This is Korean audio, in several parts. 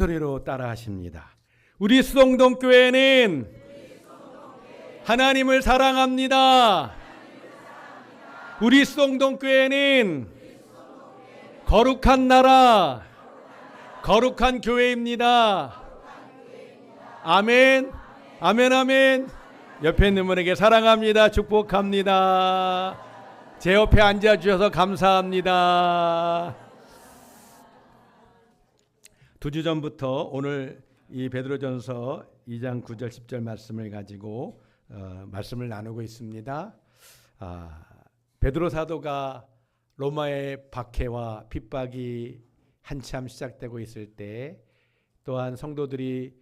소리로 따라하십니다. 우리 수동동교회는 하나님을 사랑합니다. 우리 수동동교회는 거룩한 나라, 거룩한 교회입니다. 아멘, 아멘, 아멘. 옆에 있는 분에게 사랑합니다, 축복합니다. 제 옆에 앉아주셔서 감사합니다. 2주 전부터 오늘 이 베드로전서 2장 9절 10절 말씀을 가지고 말씀을 나누고 있습니다. 베드로 사도가 로마의 박해와 핍박이 한참 시작되고 있을 때, 또한 성도들이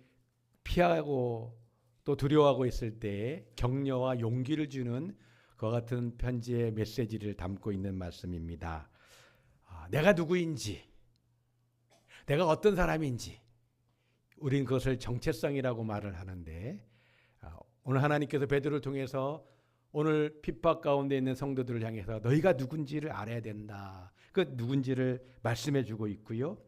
피하고 또 두려워하고 있을 때 격려와 용기를 주는 그와 같은 편지의 메시지를 담고 있는 말씀입니다. 내가 누구인지, 내가 어떤 사람인지, 우린 그것을 정체성이라고 말을 하는데, 오늘 하나님께서 베드로를 통해서 오늘 핍박 가운데 있는 성도들을 향해서 너희가 누군지를 알아야 된다, 그 누군지를 말씀해 주고 있고요.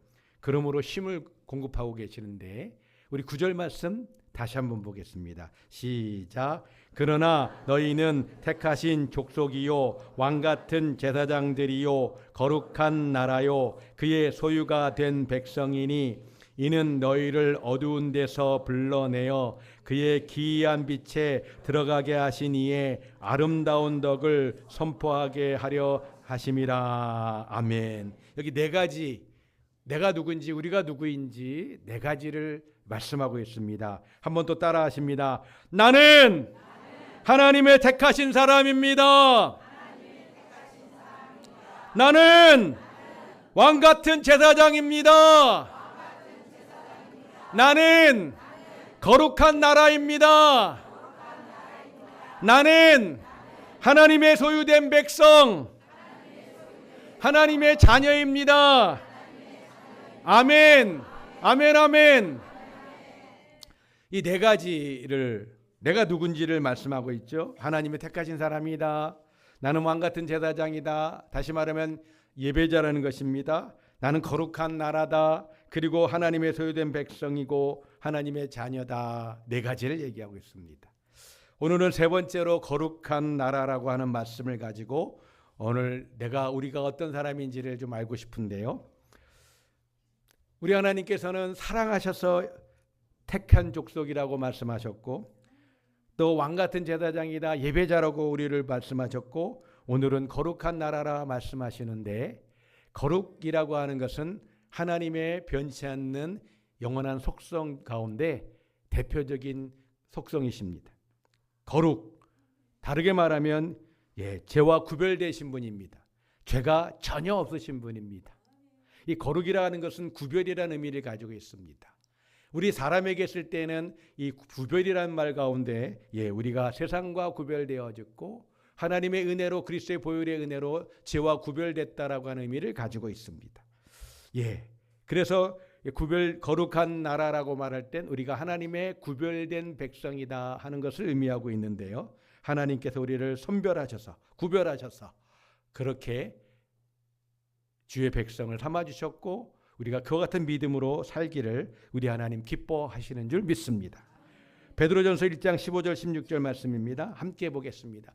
그러므로 힘을 공급하고 계시는데, 우리 9절 말씀 다시 한번 보겠습니다. 시작. 그러나 너희는 택하신 족속이요 왕같은 제사장들이요 거룩한 나라요 그의 소유가 된 백성이니 이는 너희를 어두운 데서 불러내어 그의 기이한 빛에 들어가게 하신 이의 아름다운 덕을 선포하게 하려 하심이라. 아멘. 여기 네 가지, 내가 누군지, 우리가 누구인지 네 가지를 말씀하고 있습니다. 한 번 또 따라 하십니다. 나는 하나님의 택하신 사람입니다. 나는 왕같은 제사장입니다. 나는 거룩한 나라입니다. 나는 하나님의 소유된 백성, 하나님의 자녀입니다. 아멘, 아멘, 아멘. 이 네 가지를, 내가 누군지를 말씀하고 있죠. 하나님의 택하신 사람이다. 나는 왕같은 제사장이다. 다시 말하면 예배자라는 것입니다. 나는 거룩한 나라다. 그리고 하나님의 소유된 백성이고 하나님의 자녀다. 네 가지를 얘기하고 있습니다. 오늘은 세 번째로 거룩한 나라라고 하는 말씀을 가지고 오늘 우리가 어떤 사람인지를 좀 알고 싶은데요. 우리 하나님께서는 사랑하셔서 택한 족속이라고 말씀하셨고, 또 왕같은 제사장이다, 예배자라고 우리를 말씀하셨고, 오늘은 거룩한 나라라 말씀하시는데, 거룩이라고 하는 것은 하나님의 변치 않는 영원한 속성 가운데 대표적인 속성이십니다. 거룩, 다르게 말하면 죄와 구별되신 분입니다. 죄가 전혀 없으신 분입니다. 이 거룩이라는 것은 구별이라는 의미를 가지고 있습니다. 우리 사람에게 쓸 때는 이 구별이라는 말 가운데 우리가 세상과 구별되어졌고 하나님의 은혜로, 그리스도의 보혈의 은혜로 죄와 구별됐다라고 하는 의미를 가지고 있습니다. 그래서 거룩한 나라라고 말할 땐 우리가 하나님의 구별된 백성이다 하는 것을 의미하고 있는데요. 하나님께서 우리를 선별하셔서, 구별하셔서 그렇게 주의 백성을 삼아주셨고, 우리가 그와 같은 믿음으로 살기를 우리 하나님 기뻐하시는 줄 믿습니다. 베드로전서 1장 15절 16절 말씀입니다. 함께 보겠습니다.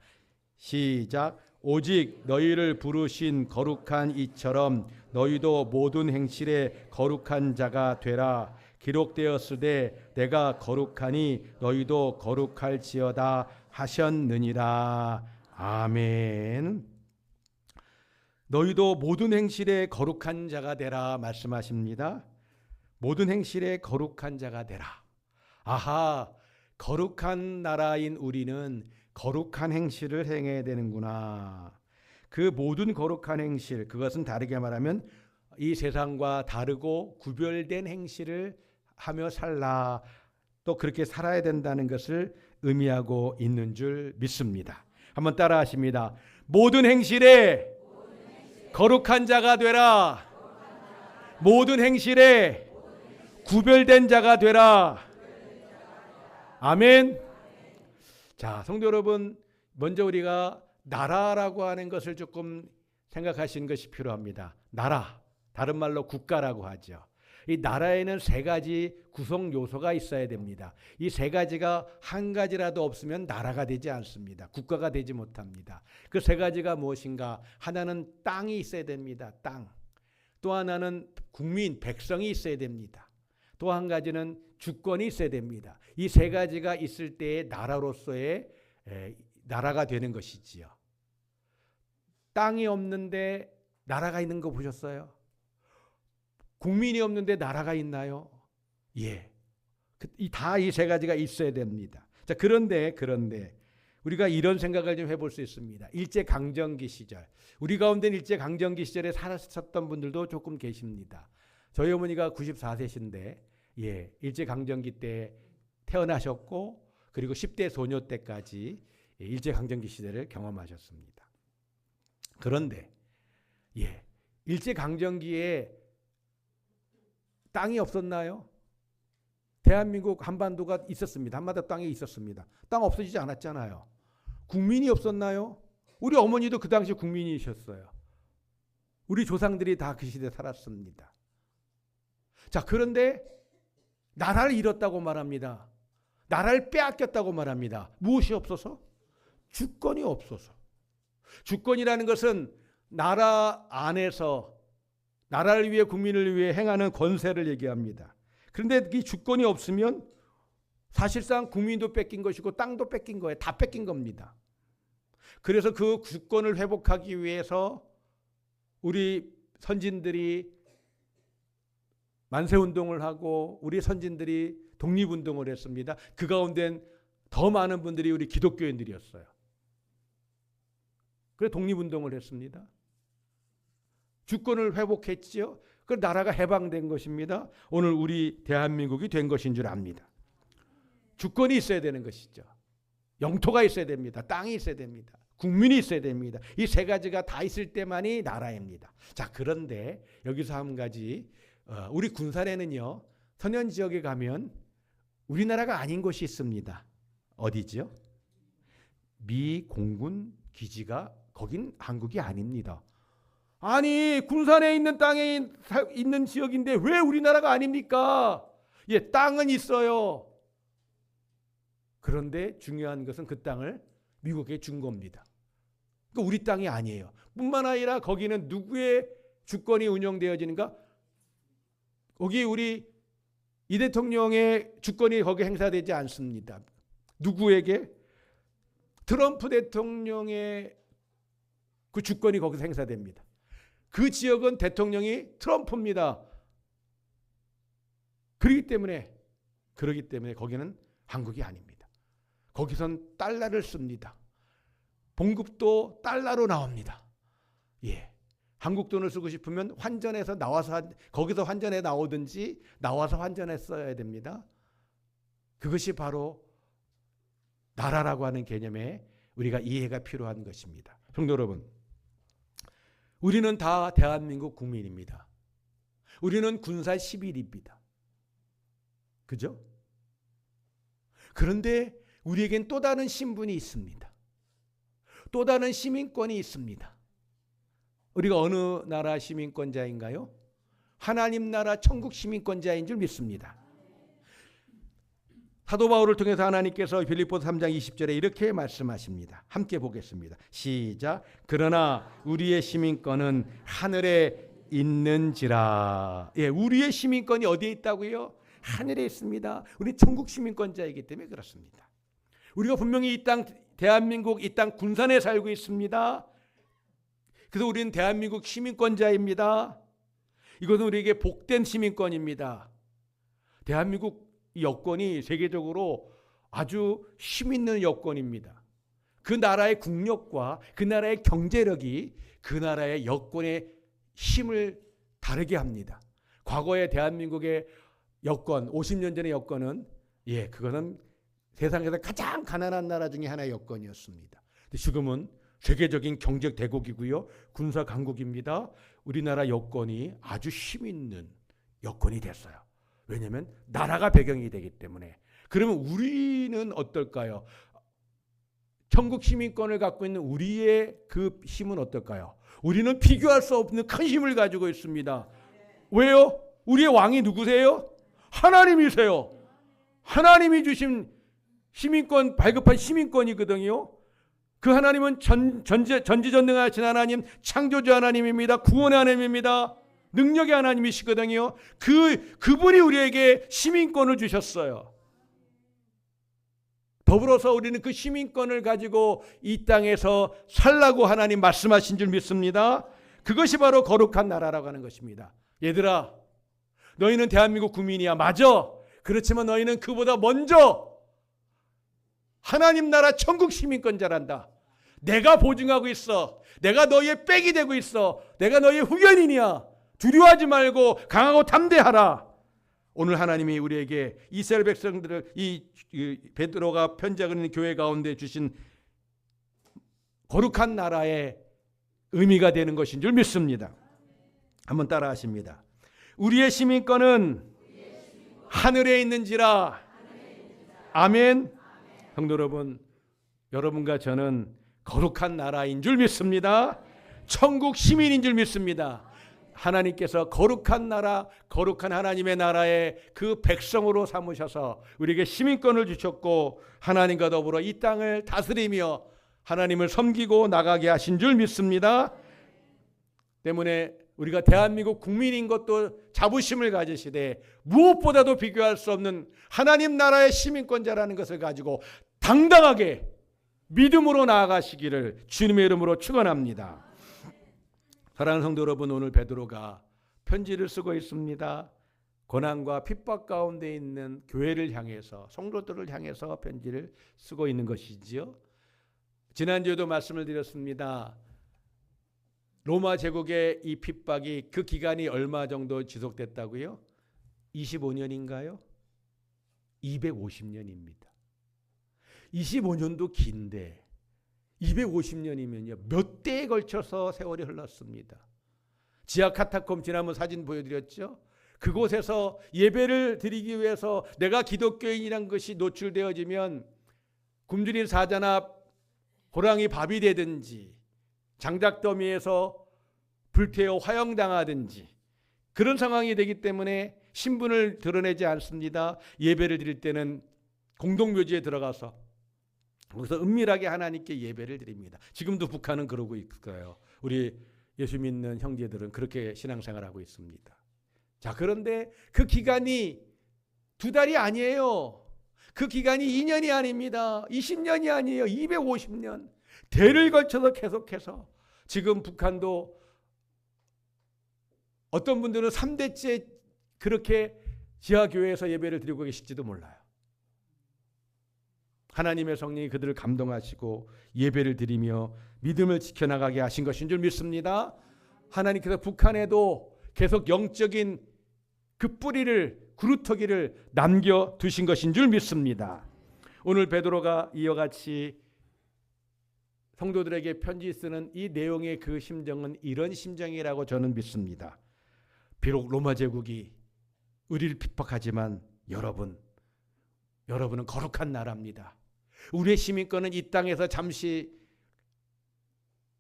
시작. 오직 너희를 부르신 거룩한 이처럼 너희도 모든 행실에 거룩한 자가 되라. 기록되었으되 내가 거룩하니 너희도 거룩할지어다 하셨느니라. 아멘. 너희도 모든 행실에 거룩한 자가 되라 말씀하십니다. 모든 행실에 거룩한 자가 되라. 아하, 거룩한 나라인 우리는 거룩한 행실을 행해야 되는구나. 그 모든 거룩한 행실, 그것은 다르게 말하면 이 세상과 다르고 구별된 행실을 하며 살라. 또 그렇게 살아야 된다는 것을 의미하고 있는 줄 믿습니다. 한번 따라 하십니다. 모든 행실에 거룩한 자가 되라. 모든 행실에 구별된 자가 되라. 아멘. 자, 성도 여러분, 먼저 우리가 나라라고 하는 것을 조금 생각하시는 것이 필요합니다. 나라, 다른 말로 국가라고 하죠. 이 나라에는 세 가지 구성 요소가 있어야 됩니다. 이 세 가지가 한 가지라도 없으면 나라가 되지 않습니다. 국가가 되지 못합니다. 그 세 가지가 무엇인가? 하나는 땅이 있어야 됩니다. 땅. 또 하나는 국민, 백성이 있어야 됩니다. 또 한 가지는 주권이 있어야 됩니다. 이 세 가지가 있을 때에 나라로서의 나라가 되는 것이지요. 땅이 없는데 나라가 있는 거 보셨어요? 국민이 없는데 나라가 있나요? 예. 다 이 세 가지가 있어야 됩니다. 자, 그런데 우리가 이런 생각을 좀 해볼 수 있습니다. 일제강점기 시절, 우리 가운데는 일제강점기 시절에 살았었던 분들도 조금 계십니다. 저희 어머니가 94세신데 일제강점기 때 태어나셨고 그리고 10대 소녀 때까지 일제강점기 시대를 경험하셨습니다. 그런데 일제강점기에 땅이 없었나요? 대한민국 한반도가 있었습니다. 한반도 땅이 있었습니다. 땅 없어지지 않았잖아요. 국민이 없었나요? 우리 어머니도 그 당시 국민이셨어요. 우리 조상들이 다 그 시대에 살았습니다. 자, 그런데 나라를 잃었다고 말합니다. 나라를 빼앗겼다고 말합니다. 무엇이 없어서? 주권이 없어서. 주권이라는 것은 나라 안에서 나라를 위해 국민을 위해 행하는 권세를 얘기합니다. 그런데 이 주권이 없으면 사실상 국민도 뺏긴 것이고 땅도 뺏긴 거예요. 다 뺏긴 겁니다. 그래서 그 주권을 회복하기 위해서 우리 선진들이 만세운동을 하고 우리 선진들이 독립운동을 했습니다. 그 가운데는 더 많은 분들이 우리 기독교인들이었어요. 그래서 독립운동을 했습니다. 주권을 회복했지요. 그 나라가 해방된 것입니다. 오늘 우리 대한민국이 된 것인 줄 압니다. 주권이 있어야 되는 것이죠. 영토가 있어야 됩니다. 땅이 있어야 됩니다. 국민이 있어야 됩니다. 이 세 가지가 다 있을 때만이 나라입니다. 자, 그런데 여기서 한 가지, 우리 군산에는요, 선현 지역에 가면 우리나라가 아닌 곳이 있습니다. 어디죠? 미 공군 기지가 거긴 한국이 아닙니다. 아니, 군산에 있는 땅에 있는 지역인데 왜 우리나라가 아닙니까? 땅은 있어요. 그런데 중요한 것은 그 땅을 미국에 준 겁니다. 그러니까 우리 땅이 아니에요. 뿐만 아니라 거기는 누구의 주권이 운영되어지는가? 거기 우리 이 대통령의 주권이 거기 행사되지 않습니다. 누구에게? 트럼프 대통령의 그 주권이 거기서 행사됩니다. 그 지역은 대통령이 트럼프입니다. 그렇기 때문에 거기는 한국이 아닙니다. 거기선 달러를 씁니다. 봉급도 달러로 나옵니다. 한국 돈을 쓰고 싶으면 환전해서 나와서 거기서 환전해 나오든지 나와서 환전해 써야 됩니다. 그것이 바로 나라라고 하는 개념에 우리가 이해가 필요한 것입니다. 성도 여러분, 우리는 다 대한민국 국민입니다. 우리는 군사 시민입니다. 그죠? 그런데 우리에겐 또 다른 신분이 있습니다. 또 다른 시민권이 있습니다. 우리가 어느 나라 시민권자인가요? 하나님 나라 천국 시민권자인 줄 믿습니다. 사도 바울을 통해서 하나님께서 빌립보서 3장 20절에 이렇게 말씀하십니다. 함께 보겠습니다. 시작. 그러나 우리의 시민권은 하늘에 있는지라. 우리의 시민권이 어디에 있다고요? 하늘에 있습니다. 우리 천국 시민권자이기 때문에 그렇습니다. 우리가 분명히 이 땅 대한민국 이 땅 군산에 살고 있습니다. 그래서 우리는 대한민국 시민권자입니다. 이것은 우리에게 복된 시민권입니다. 대한민국 여권이 세계적으로 아주 힘 있는 여권입니다. 그 나라의 국력과 그 나라의 경제력이 그 나라의 여권의 힘을 다르게 합니다. 과거의 대한민국의 여권, 50년 전의 여권은 그것은 세상에서 가장 가난한 나라 중에 하나의 여권이었습니다. 근데 지금은 세계적인 경제 대국이고요. 군사 강국입니다. 우리나라 여권이 아주 힘 있는 여권이 됐어요. 왜냐하면 나라가 배경이 되기 때문에. 그러면 우리는 어떨까요? 천국 시민권을 갖고 있는 우리의 그 힘은 어떨까요? 우리는 비교할 수 없는 큰 힘을 가지고 있습니다. 왜요? 우리의 왕이 누구세요? 하나님이세요. 하나님이 주신 시민권, 발급한 시민권이거든요. 그 하나님은 전지전능하신 하나님, 창조주 하나님입니다. 구원의 하나님입니다. 능력의 하나님이시거든요. 그분이 우리에게 시민권을 주셨어요. 더불어서 우리는 그 시민권을 가지고 이 땅에서 살라고 하나님 말씀하신 줄 믿습니다. 그것이 바로 거룩한 나라라고 하는 것입니다. 얘들아, 너희는 대한민국 국민이야. 맞아. 그렇지만 너희는 그보다 먼저 하나님 나라 천국 시민권자란다. 내가 보증하고 있어. 내가 너희의 백이 되고 있어. 내가 너희의 후견인이야. 두려워하지 말고 강하고 담대하라. 오늘 하나님이 우리에게 이스라엘 백성들을 이 베드로가 편지하고 있는 교회 가운데 주신 거룩한 나라의 의미가 되는 것인 줄 믿습니다. 한번 따라 하십니다. 우리의 시민권은 하늘에 있는지라. 아멘. 성도 여러분, 여러분과 저는 거룩한 나라인 줄 믿습니다. 천국 시민인 줄 믿습니다. 하나님께서 거룩한 나라, 거룩한 하나님의 나라의 그 백성으로 삼으셔서 우리에게 시민권을 주셨고 하나님과 더불어 이 땅을 다스리며 하나님을 섬기고 나가게 하신 줄 믿습니다. 때문에 우리가 대한민국 국민인 것도 자부심을 가지시되 무엇보다도 비교할 수 없는 하나님 나라의 시민권자라는 것을 가지고 당당하게 믿음으로 나아가시기를 주님의 이름으로 축원합니다. 사랑하는 성도 여러분, 오늘 베드로가 편지를 쓰고 있습니다. 고난과 핍박 가운데 있는 교회를 향해서, 성도들을 향해서 편지를 쓰고 있는 것이지요. 지난주에도 말씀을 드렸습니다. 로마 제국의 이 핍박이 그 기간이 얼마 정도 지속됐다고요? 25년인가요? 250년입니다. 25년도 긴데 250년이면요 몇 대에 걸쳐서 세월이 흘렀습니다. 지하 카타콤 지난번 사진 보여드렸죠. 그곳에서 예배를 드리기 위해서 내가 기독교인이란 것이 노출되어지면 굶주린 사자나 호랑이 밥이 되든지 장작더미에서 불태워 화형당하든지 그런 상황이 되기 때문에 신분을 드러내지 않습니다. 예배를 드릴 때는 공동묘지에 들어가서 거기서 은밀하게 하나님께 예배를 드립니다. 지금도 북한은 그러고 있어요. 우리 예수 믿는 형제들은 그렇게 신앙생활하고 있습니다. 자, 그런데 그 기간이 2달이 아니에요. 그 기간이 2년이 아닙니다. 20년이 아니에요. 250년. 대를 걸쳐서 계속해서 지금 북한도 어떤 분들은 3대째 그렇게 지하교회에서 예배를 드리고 계실지도 몰라요. 하나님의 성령이 그들을 감동하시고 예배를 드리며 믿음을 지켜나가게 하신 것인 줄 믿습니다. 하나님께서 북한에도 계속 영적인 그 뿌리를, 구루터기를 남겨두신 것인 줄 믿습니다. 오늘 베드로가 이와 같이 성도들에게 편지 쓰는 이 내용의 그 심정은 이런 심정이라고 저는 믿습니다. 비록 로마 제국이 우리를 핍박하지만 여러분은 거룩한 나라입니다. 우리의 시민권은 이 땅에서 잠시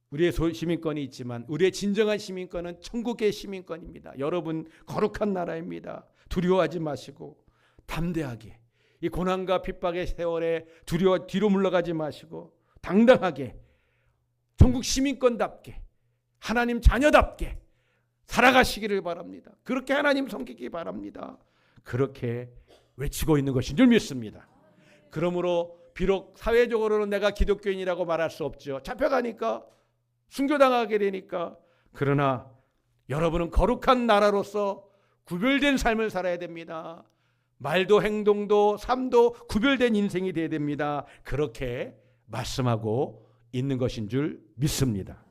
우리의 시민권이 있지만 우리의 진정한 시민권은 천국의 시민권입니다. 여러분 거룩한 나라입니다. 두려워하지 마시고 담대하게 이 고난과 핍박의 세월에 뒤로 물러가지 마시고 당당하게 천국 시민권답게 하나님 자녀답게 살아가시기를 바랍니다. 그렇게 하나님 섬기기 바랍니다. 그렇게 외치고 있는 것인 줄 믿습니다. 그러므로 비록 사회적으로는 내가 기독교인이라고 말할 수 없죠. 잡혀가니까 순교당하게 되니까. 그러나 여러분은 거룩한 나라로서 구별된 삶을 살아야 됩니다. 말도 행동도 삶도 구별된 인생이 되어야 됩니다. 그렇게 말씀하고 있는 것인 줄 믿습니다.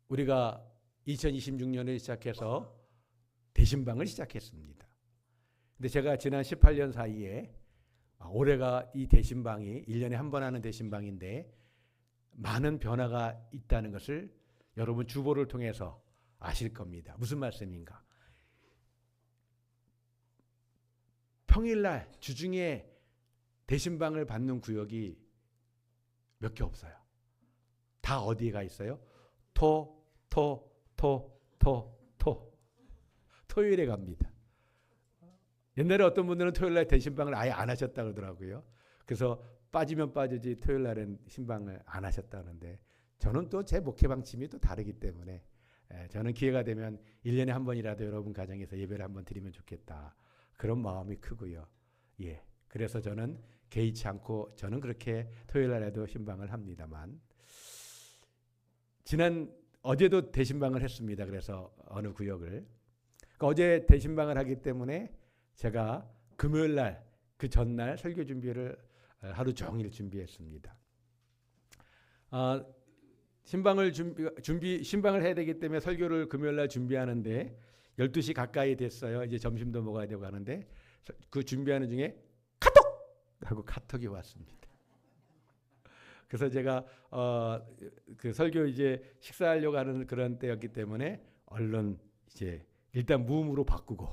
우리가 2026년을 시작해서 대신방을 시작했습니다. 근데 제가 지난 18년 사이에 올해가 이 대신방이 1년에 한 번 하는 대신방인데 많은 변화가 있다는 것을 여러분 주보를 통해서 아실 겁니다. 무슨 말씀인가? 평일날 주중에 대신방을 받는 구역이 몇 개 없어요. 다 어디에 가 있어요? 토요일에 갑니다. 옛날에 어떤 분들은 토요일 날 대신방을 아예 안 하셨다 그러더라고요. 그래서 빠지면 빠지지 토요일 날은 신방을 안 하셨다는데 저는 또 제 목회 방침이 또 다르기 때문에 저는 기회가 되면 1년에 한 번이라도 여러분 가정에서 예배를 한번 드리면 좋겠다. 그런 마음이 크고요. 예. 그래서 저는 개의치 않고 저는 그렇게 토요일 날에도 신방을 합니다만 어제도 대신방을 했습니다. 그래서 어느 구역을. 그러니까 어제 대신방을 하기 때문에 제가 금요일 날 그 전날 설교 준비를 하루 종일 준비했습니다. 신방을 해야 되기 때문에 설교를 금요일 날 준비하는데 12시 가까이 됐어요. 이제 점심도 먹어야 되고 하는데 그 준비하는 중에 카톡! 하고 카톡이 왔습니다. 그래서 제가 그 설교 이제 식사하려고 하는 그런 때였기 때문에 얼른 이제 일단 무음으로 바꾸고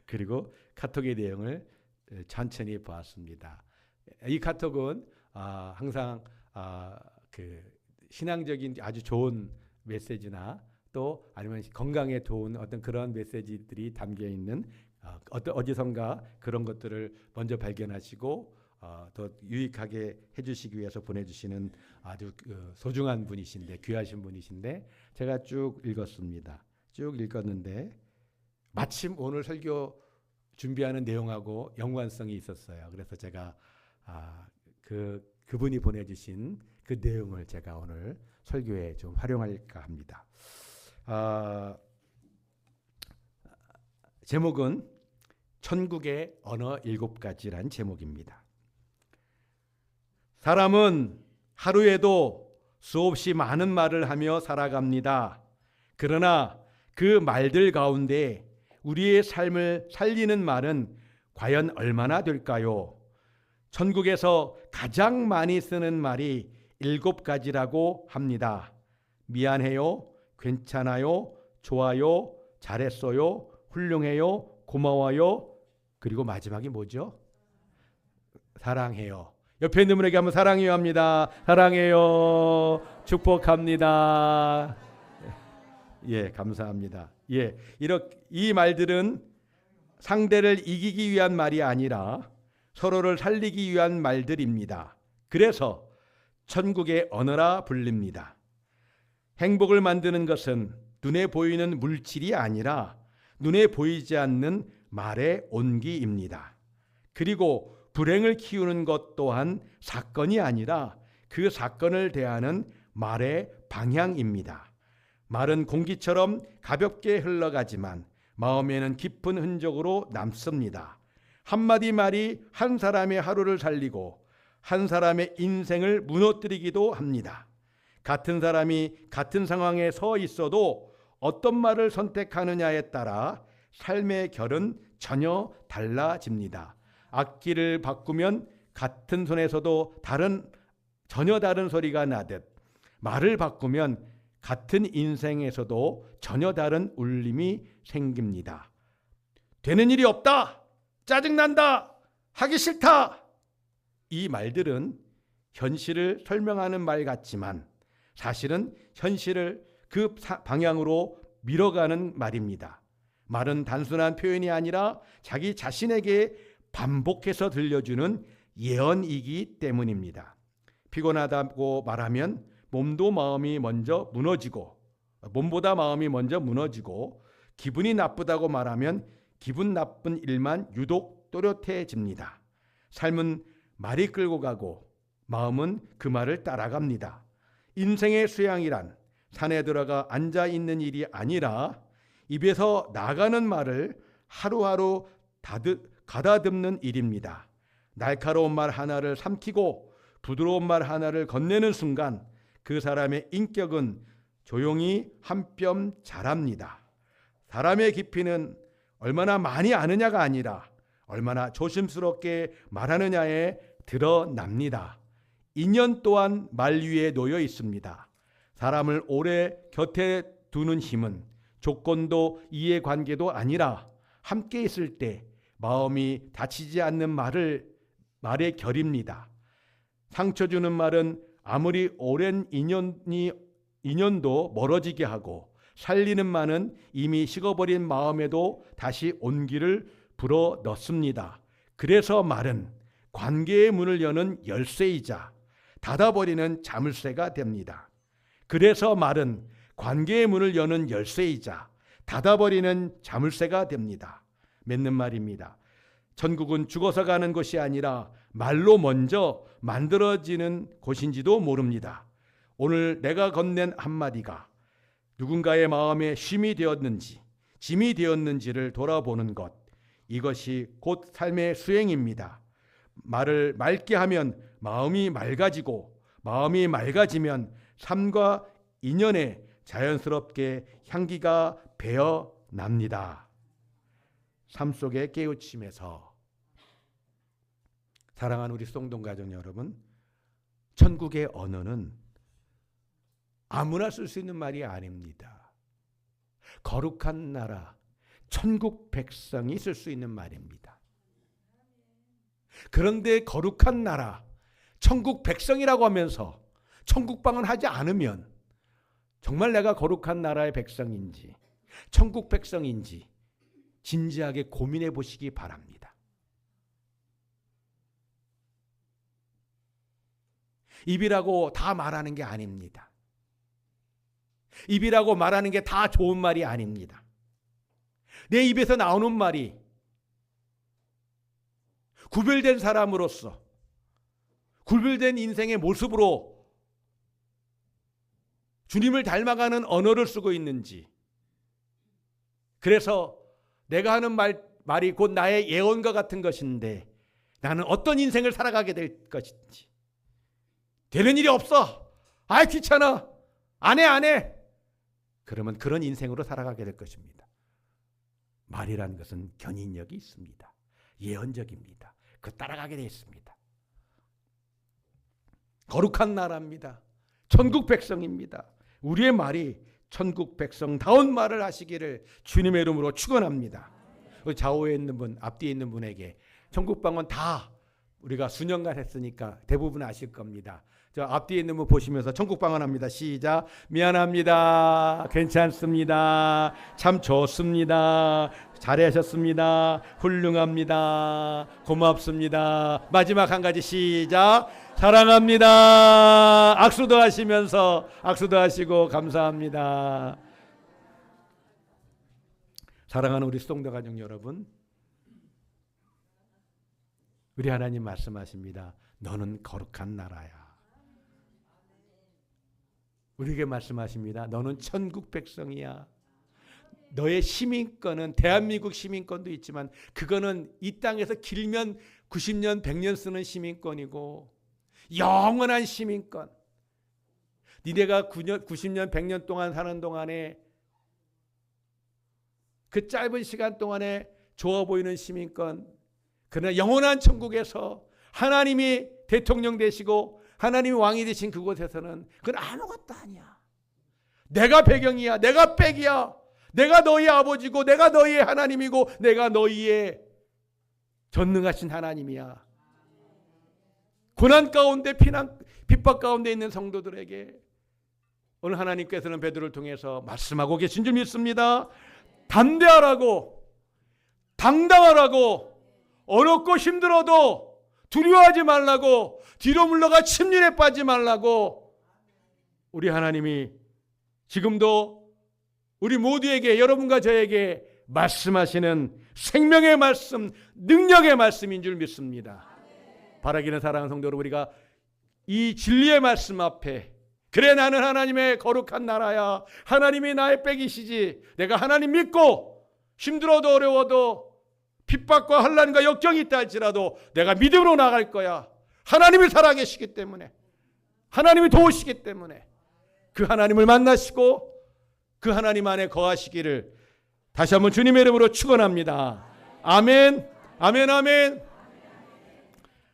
그리고 카톡의 내용을 천천히 보았습니다. 이 카톡은 항상 그 신앙적인 아주 좋은 메시지나 또 아니면 건강에 좋은 어떤 그런 메시지들이 담겨 있는 어디선가 그런 것들을 먼저 발견하시고 더 유익하게 해주시기 위해서 보내주시는 아주 소중한 분이신데 귀하신 분이신데 제가 쭉 읽었습니다. 쭉 읽었는데 마침 오늘 설교 준비하는 내용하고 연관성이 있었어요. 그래서 제가 그분이 보내주신 그 내용을 제가 오늘 설교에 좀 활용할까 합니다. 제목은 천국의 언어 7가지란 제목입니다. 사람은 하루에도 수없이 많은 말을 하며 살아갑니다. 그러나 그 말들 가운데 우리의 삶을 살리는 말은 과연 얼마나 될까요? 천국에서 가장 많이 쓰는 말이 7가지라고 합니다. 미안해요, 괜찮아요, 좋아요, 잘했어요, 훌륭해요, 고마워요. 그리고 마지막이 뭐죠? 사랑해요. 옆에 있는 분에게 한번 사랑해요 합니다. 사랑해요. 축복합니다. 예, 감사합니다. 예, 이 말들은 상대를 이기기 위한 말이 아니라 서로를 살리기 위한 말들입니다. 그래서 천국의 언어라 불립니다. 행복을 만드는 것은 눈에 보이는 물질이 아니라 눈에 보이지 않는 말의 온기입니다. 그리고 불행을 키우는 것 또한 사건이 아니라 그 사건을 대하는 말의 방향입니다. 말은 공기처럼 가볍게 흘러가지만 마음에는 깊은 흔적으로 남습니다. 한마디 말이 한 사람의 하루를 살리고 한 사람의 인생을 무너뜨리기도 합니다. 같은 사람이 같은 상황에 서 있어도 어떤 말을 선택하느냐에 따라 삶의 결은 전혀 달라집니다. 악기를 바꾸면 같은 손에서도 전혀 다른 소리가 나듯 말을 바꾸면 같은 인생에서도 전혀 다른 울림이 생깁니다. 되는 일이 없다, 짜증난다, 하기 싫다. 이 말들은 현실을 설명하는 말 같지만 사실은 현실을 그 방향으로 밀어가는 말입니다. 말은 단순한 표현이 아니라 자기 자신에게 반복해서 들려주는 예언이기 때문입니다. 피곤하다고 말하면 몸보다 마음이 먼저 무너지고 기분이 나쁘다고 말하면 기분 나쁜 일만 유독 또렷해집니다. 삶은 말이 끌고 가고 마음은 그 말을 따라갑니다. 인생의 수양이란 산에 들어가 앉아 있는 일이 아니라 입에서 나가는 말을 하루하루 가다듬는 일입니다. 날카로운 말 하나를 삼키고 부드러운 말 하나를 건네는 순간 그 사람의 인격은 조용히 한 뼘 자랍니다. 사람의 깊이는 얼마나 많이 아느냐가 아니라 얼마나 조심스럽게 말하느냐에 드러납니다. 인연 또한 말 위에 놓여 있습니다. 사람을 오래 곁에 두는 힘은 조건도 이해관계도 아니라 함께 있을 때 마음이 다치지 않는 말의 결입니다. 상처 주는 말은 아무리 오랜 인연도 멀어지게 하고 살리는 말은 이미 식어버린 마음에도 다시 온기를 불어 넣습니다. 그래서 말은 관계의 문을 여는 열쇠이자 닫아버리는 자물쇠가 됩니다. 그래서 말은 관계의 문을 여는 열쇠이자 닫아버리는 자물쇠가 됩니다. 맺는 말입니다. 천국은 죽어서 가는 곳이 아니라 말로 먼저 만들어지는 곳인지도 모릅니다. 오늘 내가 건넨 한마디가 누군가의 마음에 쉼이 되었는지 짐이 되었는지를 돌아보는 것, 이것이 곧 삶의 수행입니다. 말을 맑게 하면 마음이 맑아지고 마음이 맑아지면 삶과 인연에 자연스럽게 향기가 배어납니다. 삶 속의 깨우침에서 사랑하는 우리 송 가족 여러분, 천국의 언어는 아무나 쓸 수 있는 말이 아닙니다. 거룩한 나라, 천국 백성이 쓸 수 있는 말입니다. 그런데 거룩한 나라, 천국 백성이라고 하면서 천국방언 하지 않으면 정말 내가 거룩한 나라의 백성인지 천국 백성인지 진지하게 고민해 보시기 바랍니다. 입이라고 다 말하는 게 아닙니다. 입이라고 말하는 게 다 좋은 말이 아닙니다. 내 입에서 나오는 말이 구별된 사람으로서 구별된 인생의 모습으로 주님을 닮아가는 언어를 쓰고 있는지, 그래서 내가 하는 말이 곧 나의 예언과 같은 것인데 나는 어떤 인생을 살아가게 될 것인지, 되는 일이 없어, 아이 귀찮아, 안 해, 그러면 그런 인생으로 살아가게 될 것입니다. 말이라는 것은 견인력이 있습니다. 예언적입니다. 그 따라가게 되어 있습니다. 거룩한 나라입니다. 천국 백성입니다. 우리의 말이 천국 백성다운 말을 하시기를 주님의 이름으로 축원합니다. 좌우에 있는 분, 앞뒤에 있는 분에게 천국 방언 다 우리가 수년간 했으니까 대부분 아실 겁니다. 저 앞뒤에 있는 분 보시면서 천국 방언합니다. 시작. 미안합니다. 괜찮습니다. 참 좋습니다. 잘하셨습니다. 훌륭합니다. 고맙습니다. 마지막 한 가지 시작. 사랑합니다. 악수도 하시면서 악수도 하시고 감사합니다. 사랑하는 우리 수동도 가족 여러분, 우리 하나님 말씀하십니다. 너는 거룩한 나라야. 우리에게 말씀하십니다. 너는 천국 백성이야. 너의 시민권은 대한민국 시민권도 있지만 그거는 이 땅에서 길면 90년, 100년 쓰는 시민권이고 영원한 시민권. 니네가 90년, 100년 동안 사는 동안에 그 짧은 시간 동안에 좋아 보이는 시민권, 그러나 영원한 천국에서 하나님이 대통령 되시고 하나님이 왕이 되신 그곳에서는 그건 아무것도 아니야. 내가 배경이야. 내가 백이야. 내가 너희 아버지고 내가 너희의 하나님이고 내가 너희의 전능하신 하나님이야. 고난 가운데 핍박 가운데 있는 성도들에게 오늘 하나님께서는 베드로를 통해서 말씀하고 계신 줄 믿습니다. 담대하라고, 당당하라고, 어렵고 힘들어도 두려워하지 말라고, 뒤로 물러가 침륜에 빠지지 말라고 우리 하나님이 지금도 우리 모두에게, 여러분과 저에게 말씀하시는 생명의 말씀, 능력의 말씀인 줄 믿습니다. 바라기는 사랑하는 성도 여러분, 우리가 이 진리의 말씀 앞에, 그래 나는 하나님의 거룩한 나라야, 하나님이 나의 백이시지, 내가 하나님 믿고 힘들어도 어려워도 핍박과 환난과 역경이 있다 할지라도 내가 믿음으로 나갈 거야. 하나님이 살아계시기 때문에, 하나님이 도우시기 때문에 그 하나님을 만나시고 그 하나님 안에 거하시기를 다시 한번 주님의 이름으로 축원합니다. 아멘, 아멘, 아멘.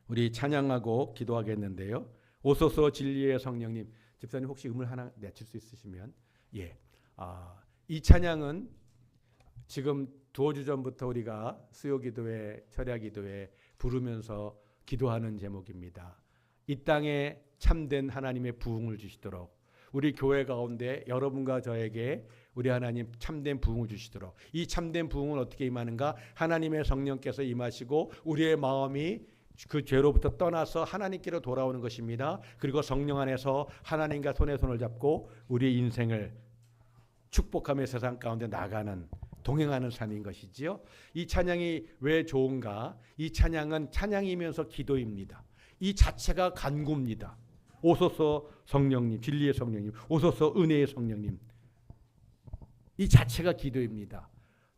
우리 찬양하고 기도하겠는데요. 오소서 진리의 성령님, 집사님 혹시 음을 하나 내칠 수 있으시면. 이 찬양은 지금 두어 주 전부터 우리가 수요기도회, 철야기도회 부르면서 기도하는 제목입니다. 이 땅에 참된 하나님의 부흥을 주시도록 우리 교회 가운데 여러분과 저에게 우리 하나님 참된 부흥을 주시도록. 이 참된 부흥은 어떻게 임하는가? 하나님의 성령께서 임하시고 우리의 마음이 그 죄로부터 떠나서 하나님께로 돌아오는 것입니다. 그리고 성령 안에서 하나님과 손에 손을 잡고 우리의 인생을 축복하며 세상 가운데 나가는, 동행하는 삶인 것이지요. 이 찬양이 왜 좋은가? 이 찬양은 찬양이면서 기도입니다. 이 자체가 간구입니다. 오소서 성령님, 진리의 성령님, 오소서 은혜의 성령님. 이 자체가 기도입니다.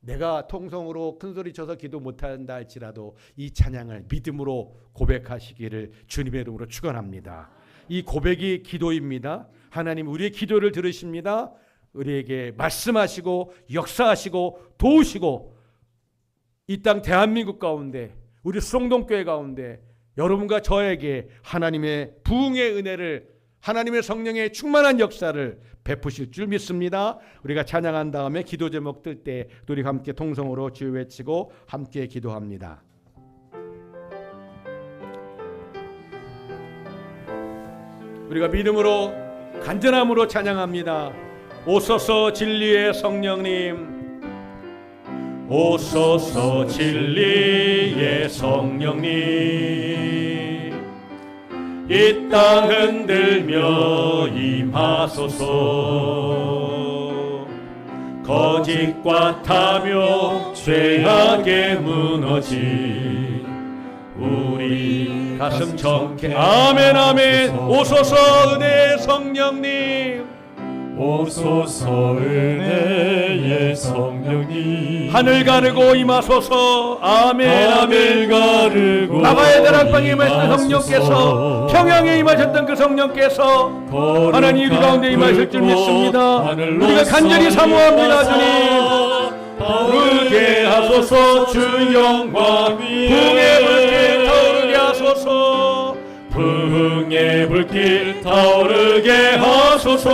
내가 통성으로 큰소리 쳐서 기도 못한다 할지라도 이 찬양을 믿음으로 고백하시기를 주님의 이름으로 축원합니다. 이 고백이 기도입니다. 하나님 우리의 기도를 들으십니다. 우리에게 말씀하시고 역사하시고 도우시고 이 땅 대한민국 가운데, 우리 수성동교회 가운데 여러분과 저에게 하나님의 부흥의 은혜를, 하나님의 성령의 충만한 역사를 베푸실 줄 믿습니다. 우리가 찬양한 다음에 기도 제목 뜰 때 우리 함께 통성으로 주여 외치고 함께 기도합니다. 우리가 믿음으로 간절함으로 찬양합니다. 오소서 진리의 성령님, 오소서 진리의 성령님, 이 땅 흔들며 임하소서. 거짓과 탐욕 죄악에 무너진 우리 가슴 정케. 아멘 아멘. 오소서 은혜의 성령님, 오소서 은혜의 성령님, 하늘 가르고 임하소서. 아멘 하늘 가르고 나가야 될 안방에 임하신 성령께서, 평양에 임하셨던 그 성령께서 하나님 우리 가운데 임하실 줄 믿습니다. 우리가 간절히 사모합니다. 주님 부르게 하소서. 주 영광 부흥의 불길 타오르게 하소서. 부흥의 불길 타오르게 하소서.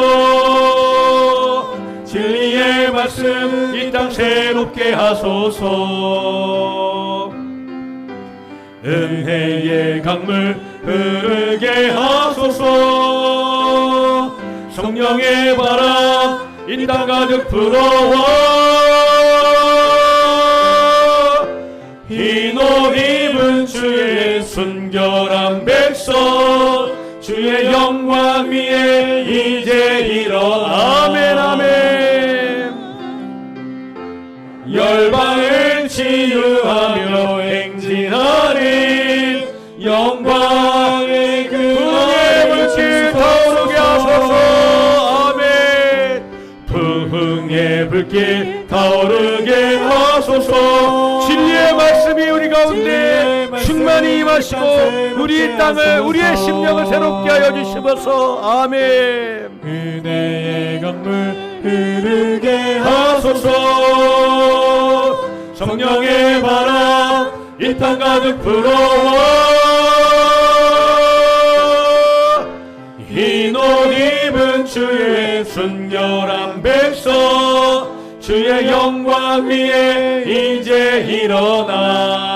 진리의 말씀 이 땅 새롭게 하소서. 은혜의 강물 흐르게 하소서. 성령의 바람 이 땅 가득 불어와. 흰 옷 입은 주의 순결한 백성, 주의 영광 위에 이제 일어나. 아멘 아멘. 열방을 치유하며 행진하리 영광의 부흥의 불길 타오르게 하소서. 아멘. 부흥의 불길 타오르게 하소서. 진리의 말씀이 우리 가운데 충만히 임하시고 우리 땅을, 우리의 심령을 새롭게 하여 주시옵소서. 아멘. 은혜의 강물 흐르게 하소서. 성령의 바람 이 땅 가득 불어와. 흰 옷 입은 주의 순결한 백성, 주의 영광 위에 이제 일어나.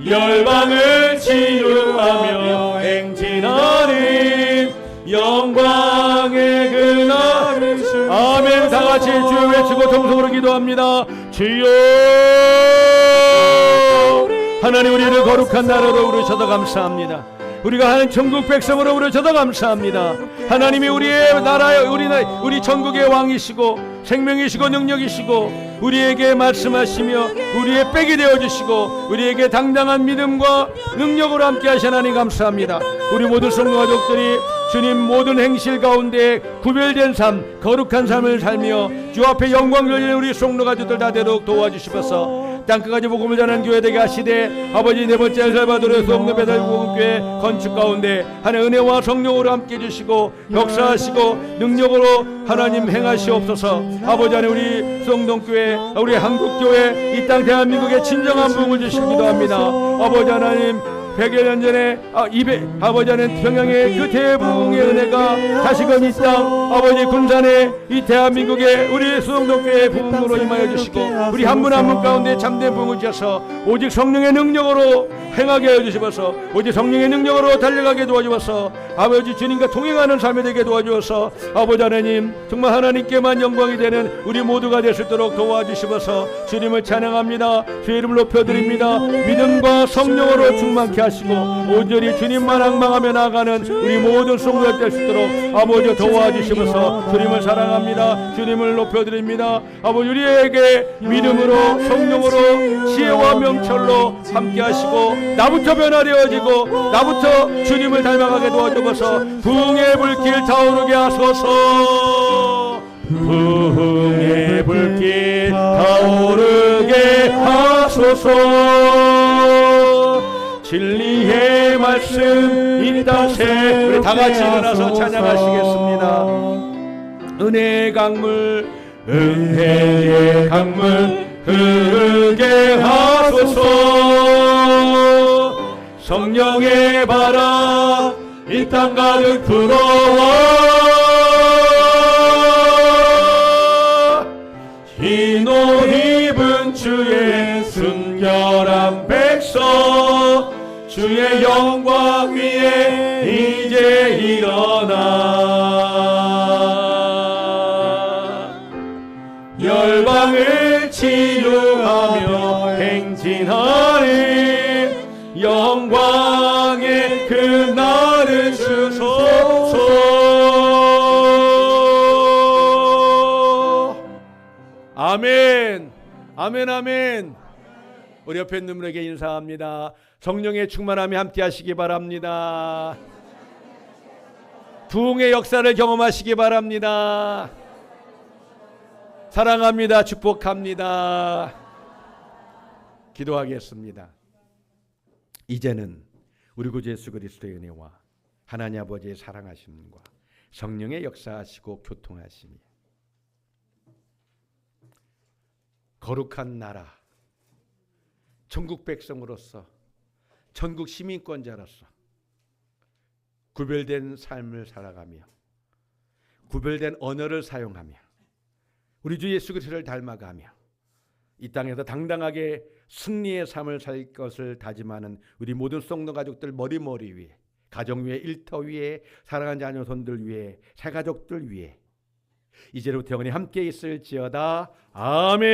열방을 치유하며 행진하는 영광의 그날을. 아멘. 다같이 주여 외치고 통성으로 기도합니다. 주여. 하나님 우리를 거룩한 나라로 부르셔서 감사합니다. 우리가 하는 천국 백성으로 부르셔서 감사합니다. 하나님이 우리의 나라에 우리 천국의 왕이시고 생명이시고 능력이시고 우리에게 말씀하시며 우리의 백이 되어주시고 우리에게 당당한 믿음과 능력으로 함께 하신 하나님 감사합니다. 우리 모든 성도 가족들이 주님 모든 행실 가운데 구별된 삶, 거룩한 삶을 살며 주 앞에 영광 돌리는 우리 성도 가족들 다 되도록 도와주시옵소서. 땅끝까지 복음을 전하는 교회 되게 하시되 아버지 네 번째 엘살바도르에서 없는 배달국교회 건축 가운데 하나님 은혜와 성령으로 함께 해주시고 역사하시고 능력으로 하나님 행하시옵소서. 아버지 하나님 우리 수성동교회, 우리 한국교회, 이 땅 대한민국에 진정한 부흥을 주시기도 합니다. 아버지 하나님 100여 년 전에 아버지 하나님 평양의 그 대부흥의 은혜가 다시금 이 땅 아버지 군산의 이 대한민국의 우리 수동독교의 부흥으로 임하여 주시고 우리 한 분 한 분 가운데 참된 부흥을 주셔서 오직 성령의 능력으로 행하게 하여 주시옵소서. 오직 성령의 능력으로 달려가게 도와주옵소서. 아버지 주님과 동행하는 삶이 되게 도와주어서 아버지 하나님 정말 하나님께만 영광이 되는 우리 모두가 될 수 있도록 도와주시옵소서. 주님을 찬양합니다. 주의 이름을 높여드립니다. 믿음과 성령으로 충만케 하시고 온전히 주님만 앙망하며 나아가는 우리 모든 성도가 될 수 있도록 아버지 도와주시옵소서. 주님을 사랑합니다. 주님을 높여드립니다. 아버지 우리에게 믿음으로 성령으로 지혜와 명철로 함께 하시고 나부터 변화되어지고 나부터 주님을 닮아가게 도와주옵소서. 부흥의 불길 타오르게 하소서. 부흥의 불길 타오르게 하소서. 진리의 말씀 이 땅에 우리 다같이 일어나서 찬양하시겠습니다. 은혜의 강물 은혜의 강물 흐르게 하소서. 성령의 바람 이 땅 가득 불어와 흰 옷 입은 주의 순결한 백성 주의 영광 위에 이제 일어나 열방을 치유하며 행진하리 영광의 그 날을 주소서. 아멘 아멘 아멘. 우리 옆에 있는 분에게 인사합니다. 성령의 충만함이 함께 하시기 바랍니다. 부흥의 역사를 경험하시기 바랍니다. 사랑합니다. 축복합니다. 기도하겠습니다. 이제는 우리 구주 예수 그리스도의 은혜와 하나님 아버지의 사랑하심과 성령의 역사하시고 교통하심이 거룩한 나라 천국 백성으로서 천국 시민권자로서 구별된 삶을 살아가며 구별된 언어를 사용하며 우리 주 예수 그리스도를 닮아가며 이 땅에서 당당하게 승리의 삶을 살 것을 다짐하는 우리 모든 성도 가족들 머리 위에 가정 위에 일터 위에 사랑하는 자녀손들 위에 새가족들 위에 이제로부터 영원히 함께 있을지어다. 아멘.